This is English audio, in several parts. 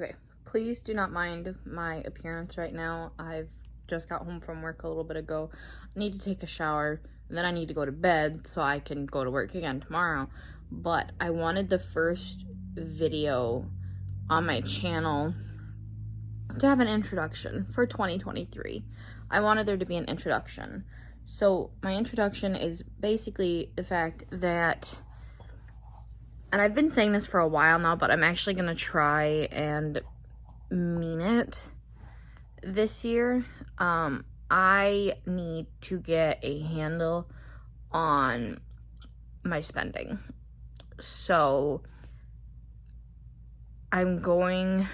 Okay, please do not mind my appearance right now. I've just got home from work a little bit ago. I need to take a shower, and then I need to go to bed so I can go to work again tomorrow. But I wanted the first video on my channel to have an introduction for 2023. I wanted there to be an introduction. So my introduction is basically the fact that, and I've been saying this for a while now, but I'm actually going to try and mean it this year. I need to get a handle on my spending. So I'm going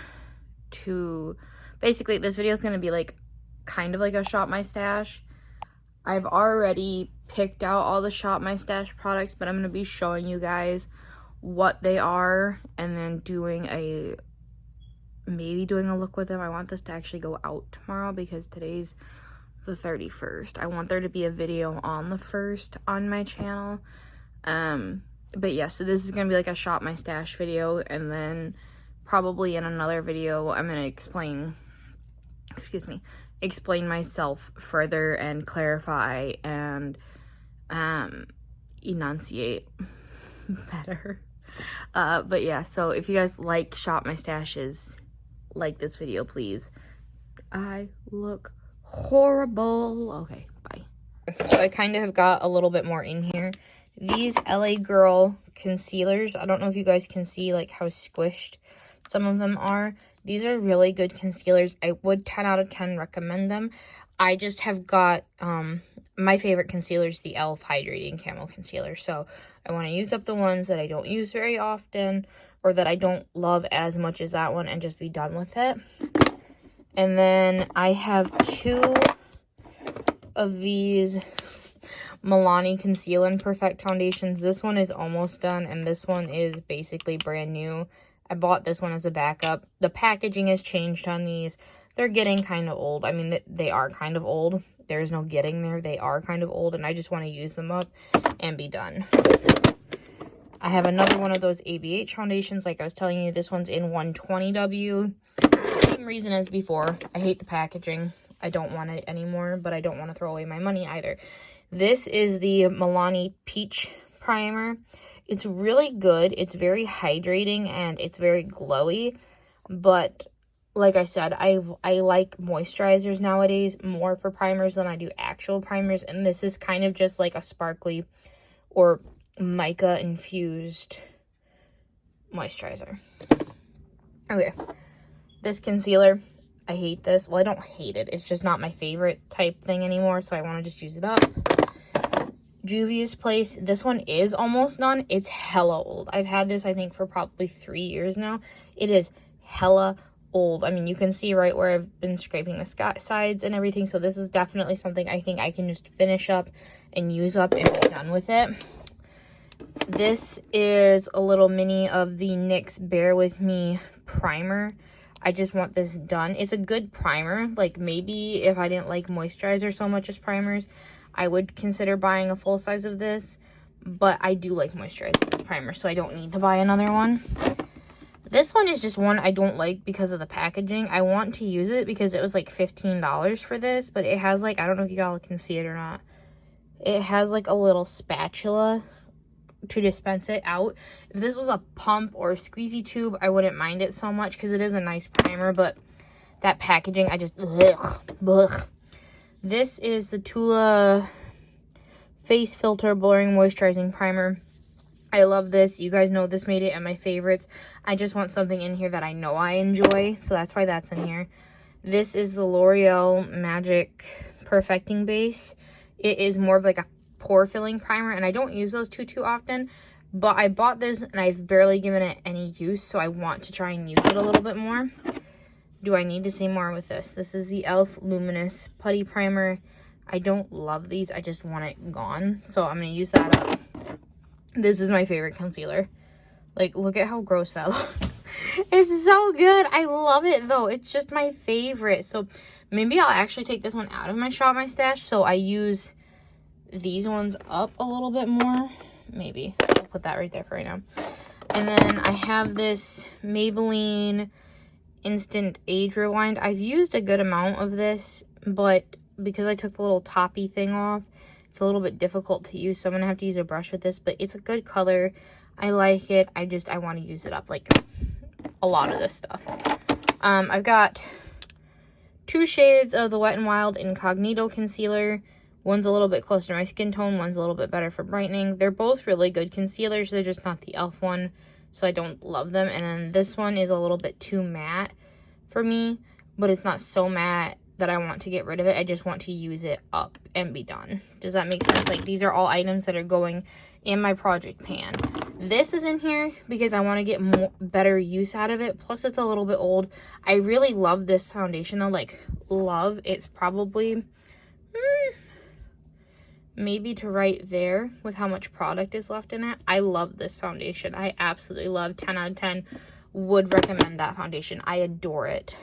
to, basically this video is going to be like kind of like a Shop My Stash. I've already picked out all the Shop My Stash products, but I'm going to be showing you guys what they are and then maybe doing a look with them. I want this to actually go out tomorrow because today's the 31st. I want there to be a video on the 1st on my channel. But yeah, so this is going to be like a Shop My Stash video, and then probably in another video I'm going to explain myself further and clarify and enunciate better. But yeah, so if you guys like Shop My Stashes, like this video, please. I look horrible. Okay, bye. So I kind of have got a little bit more in here. These LA Girl concealers, I don't know if you guys can see like how squished some of them are. These are really good concealers. I would 10 out of 10 recommend them. I just have got, my favorite concealer is the e.l.f. Hydrating Camo Concealer. So I want to use up the ones that I don't use very often or that I don't love as much as that one and just be done with it. And then I have 2 of these Milani Conceal and Perfect foundations. This one is almost done and this one is basically brand new. I bought this one as a backup. The packaging has changed on these. They're getting kind of old. I mean, they are kind of old. There's no getting there. They are kind of old, and I just want to use them up and be done. I have another one of those ABH foundations. Like I was telling you, this one's in 120W. Same reason as before. I hate the packaging. I don't want it anymore, but I don't want to throw away my money either. This is the Milani Peach Primer. It's really good. It's very hydrating and it's very glowy. But like I said, I like moisturizers nowadays more for primers than I do actual primers. And this is kind of just like a sparkly or mica infused moisturizer. Okay. This concealer, I hate this. Well, I don't hate it. It's just not my favorite type thing anymore. So I want to just use it up. Juvia's Place. This one is almost done. It's hella old. I've had this, I think, for probably 3 years now. It is hella old. I mean, you can see right where I've been scraping the sides and everything. So this is definitely something I think I can just finish up and use up and be done with it. This is a little mini of the NYX Bare With Me primer. I just want this done. It's a good primer. Like, maybe if I didn't like moisturizer so much as primers, I would consider buying a full size of this, but I do like moisturizing this primer, so I don't need to buy another one. This one is just one I don't like because of the packaging. I want to use it because it was like $15 for this, but it has like, I don't know if you all can see it or not. It has like a little spatula to dispense it out. If this was a pump or a squeezy tube, I wouldn't mind it so much because it is a nice primer, but that packaging, I just, ugh. This is the Tula Face Filter Blurring Moisturizing Primer. I love this. You guys know this made it at my favorites. I just want something in here that I know I enjoy, so that's why that's in here. This is the L'Oreal Magic Perfecting Base. It is more of like a pore filling primer, and I don't use those too often, but I bought this and I've barely given it any use, so I want to try and use it a little bit more. Do I need to say more with this? This is the e.l.f. Luminous Putty Primer. I don't love these. I just want it gone. So I'm going to use that up. This is my favorite concealer. Like, look at how gross that looks. It's so good. I love it, though. It's just my favorite. So maybe I'll actually take this one out of my Shop My Stash. So I use these ones up a little bit more. Maybe. I'll put that right there for right now. And then I have this Maybelline Instant Age Rewind. I've used a good amount of this, but because I took the little toppy thing off, it's a little bit difficult to use, so I'm gonna have to use a brush with this, but it's a good color. I like it. I want to use it up, like a lot of this stuff. I've got 2 shades of the Wet n Wild Incognito Concealer. One's a little bit closer to my skin tone, one's a little bit better for brightening. They're both really good concealers, they're just not the e.l.f. one, so I don't love them. And then this one is a little bit too matte for me, but it's not so matte that I want to get rid of it. I just want to use it up and be done. Does that make sense? Like, these are all items that are going in my project pan. This is in here because I want to get better use out of it. Plus, it's a little bit old. I really love this foundation though. Like, love. It's probably maybe to right there with how much product is left in it. I love this foundation. I absolutely love 10 out of 10. Would recommend that foundation. I adore it.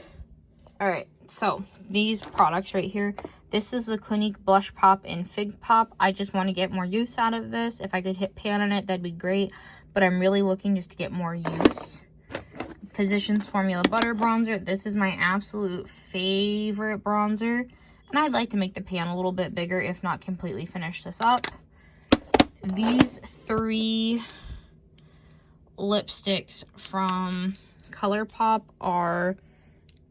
All right, so these products right here, this is the Clinique Blush Pop in Fig Pop. I just want to get more use out of this. If I could hit pan on it, that'd be great, but I'm really looking just to get more use. Physicians Formula Butter Bronzer. This is my absolute favorite bronzer, and I'd like to make the pan a little bit bigger, if not completely finish this up. These 3 lipsticks from ColourPop are...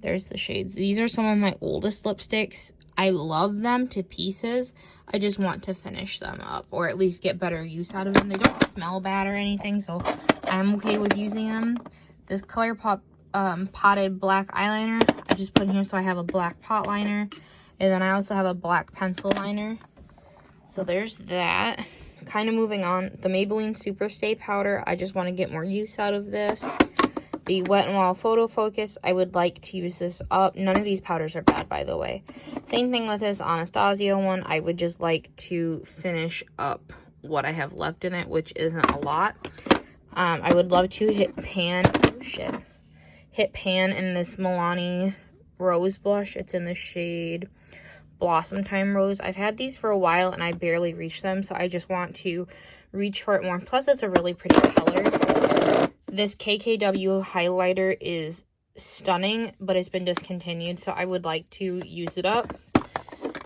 There's the shades. These are some of my oldest lipsticks. I love them to pieces. I just want to finish them up, or at least get better use out of them. They don't smell bad or anything, so I'm okay with using them. This ColourPop potted black eyeliner, I just put in here so I have a black pot liner. And then I also have a black pencil liner. So there's that. Kind of moving on. The Maybelline Super Stay Powder. I just want to get more use out of this. The Wet n Wild Photo Focus, I would like to use this up. None of these powders are bad, by the way. Same thing with this Anastasia one. I would just like to finish up what I have left in it, which isn't a lot. I would love to hit pan. Oh, shit. Hit pan in this Milani Rose Blush. It's in the shade Blossom Time Rose. I've had these for a while, and I barely reach them, so I just want to reach for it more. Plus, it's a really pretty color. This KKW highlighter is stunning, but it's been discontinued, so I would like to use it up.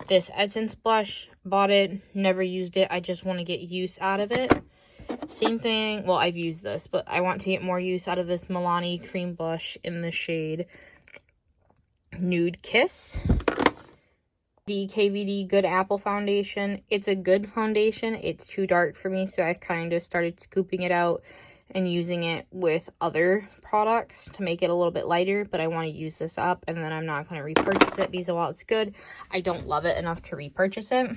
This Essence blush, bought it, never used it. I just want to get use out of it. Same thing, well, I've used this, but I want to get more use out of this Milani cream blush in the shade Nude Kiss. The KVD Good Apple foundation. It's a good foundation. It's too dark for me, so I've kind of started scooping it out and using it with other products to make it a little bit lighter, but I want to use this up, and then I'm not going to repurchase it because while it's good, I don't love it enough to repurchase it.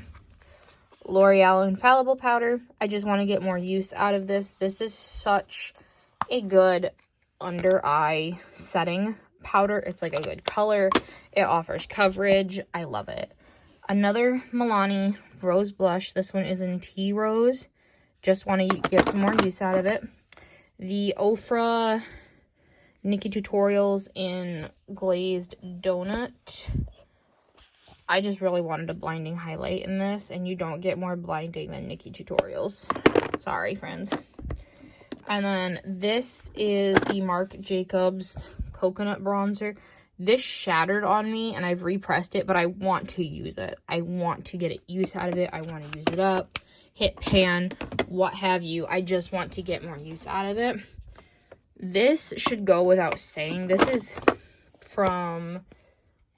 L'Oreal Infallible Powder. I just want to get more use out of this. This is such a good under eye setting powder. It's like a good color. It offers coverage. I love it. Another Milani Rose Blush. This one is in Tea Rose. Just want to get some more use out of it. The Ofra Nikkie Tutorials in Glazed Donut. I just really wanted a blinding highlight in this, and you don't get more blinding than Nikkie Tutorials. Sorry, friends. And then this is the Marc Jacobs Coconut Bronzer. This shattered on me, and I've repressed it, but I want to use it. I want to get use out of it. I want to use it up, hit pan, what have you. I just want to get more use out of it. This should go without saying. This is from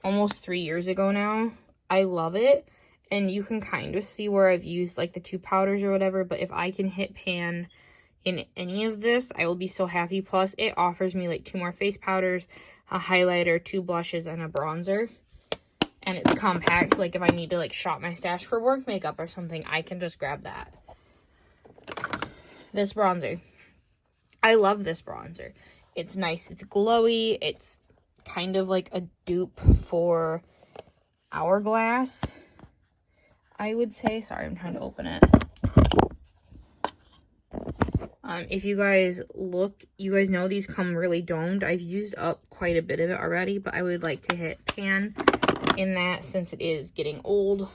almost 3 years ago now. I love it, and you can kind of see where I've used like the 2 powders or whatever, but if I can hit pan in any of this, I will be so happy. Plus, it offers me like 2 more face powders, a highlighter, 2 blushes, and a bronzer. And it's compact, so like if I need to like shop my stash for work makeup or something, I can just grab that. This bronzer. I love this bronzer. It's nice, it's glowy, it's kind of like a dupe for Hourglass, I would say. Sorry, I'm trying to open it. If you guys look, you guys know these come really domed. I've used up quite a bit of it already, but I would like to hit pan in that since it is getting old.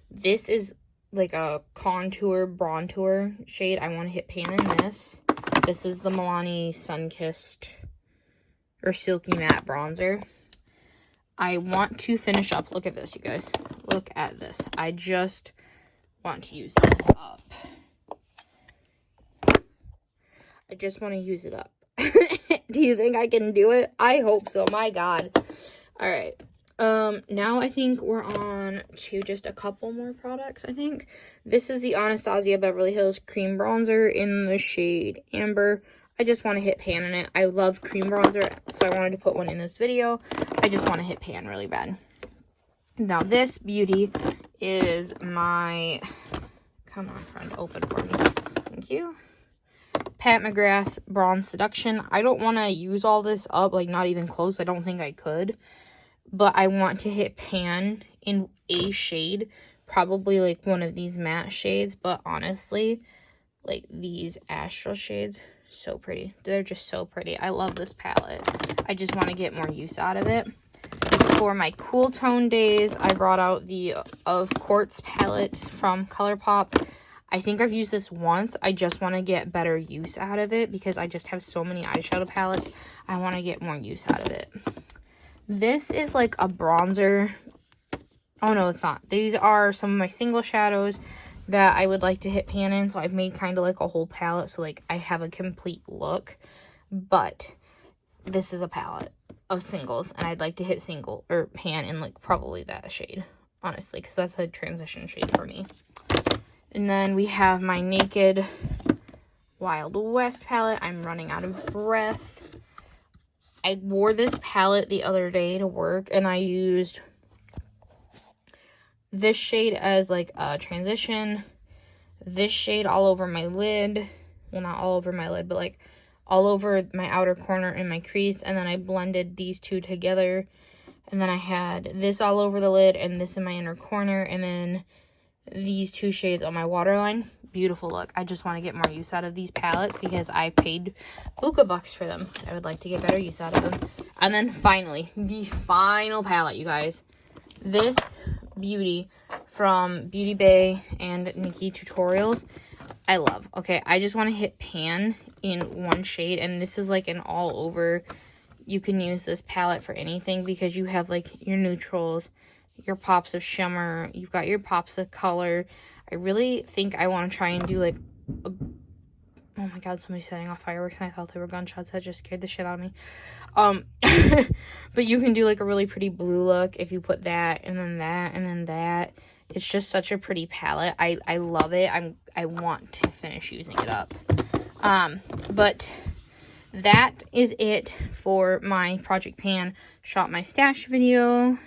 This is like a contour bronzer shade. I want to hit pan in this. This is the Milani Sunkissed or Silky Matte Bronzer. I want to finish up. Look at this, you guys. Look at this. I just want to use this up. I just want to use it up. Do you think I can do it? I hope so. My God. All right. Now I think we're on to just a couple more products, I think. This is the Anastasia Beverly Hills Cream Bronzer in the shade Amber. I just want to hit pan in it. I love cream bronzer, so I wanted to put one in this video. I just want to hit pan really bad. Now, this beauty is my... Come on, friend. Open for me. Thank you. Pat McGrath Bronze Seduction. I don't want to use all this up, like, not even close. I don't think I could. But I want to hit pan in a shade. Probably, like, one of these matte shades. But honestly, like, these Astral shades... So pretty. They're just so pretty. I love this palette. I just want to get more use out of it. For my cool tone days, I brought out the Of Quartz palette from ColourPop. I think I've used this once. I just want to get better use out of it because I just have so many eyeshadow palettes. I want to get more use out of it. This is like a bronzer. Oh no, it's not. These are some of my single shadows that I would like to hit pan in. So I've made kind of like a whole palette. So like I have a complete look. But this is a palette of singles. And I'd like to hit single or pan in like probably that shade. Honestly. Because that's a transition shade for me. And then we have my Naked Wild West palette. I'm running out of breath. I wore this palette the other day to work. And I used... this shade as like a transition, this shade all over my lid, well not all over my lid, but like all over my outer corner and my crease, and then I blended these two together, and then I had this all over the lid and this in my inner corner, and then these two shades on my waterline. Beautiful look. I just want to get more use out of these palettes because I paid buku bucks for them. I would like to get better use out of them. And then finally, the final palette, you guys. This beauty from Beauty Bay and Nikki Tutorials. I love. Okay, I just want to hit pan in one shade, and this is like an all over. You can use this palette for anything because you have like your neutrals, your pops of shimmer, you've got your pops of color. I really think I want to try and do like a... Oh my God, somebody's setting off fireworks and I thought they were gunshots. That just scared the shit out of me. But you can do like a really pretty blue look if you put that and then that and then that. It's just such a pretty palette. I love it. I want to finish using it up. But that is it for my Project Pan Shop My Stash video.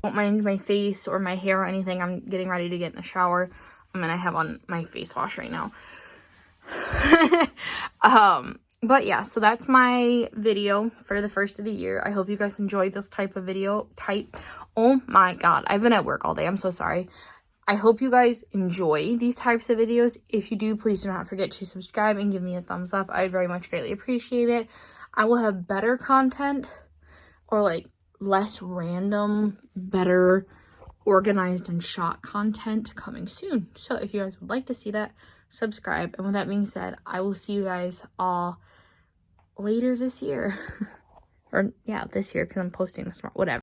Don't mind my face or my hair or anything. I'm getting ready to get in the shower. And I have on my face wash right now. But yeah, so that's my video for the first of the year. I hope you guys enjoyed this type of video. Oh my God, I've been at work all day. I'm so sorry. I hope you guys enjoy these types of videos. If you do, please do not forget to subscribe and give me a thumbs up. I very much greatly appreciate it. I will have better content, or like less random, better organized and shot content coming soon. So if you guys would like to see that, subscribe. And with that being said, I will see you guys all later this year. Or yeah, this year, because I'm posting this tomorrow. Whatever.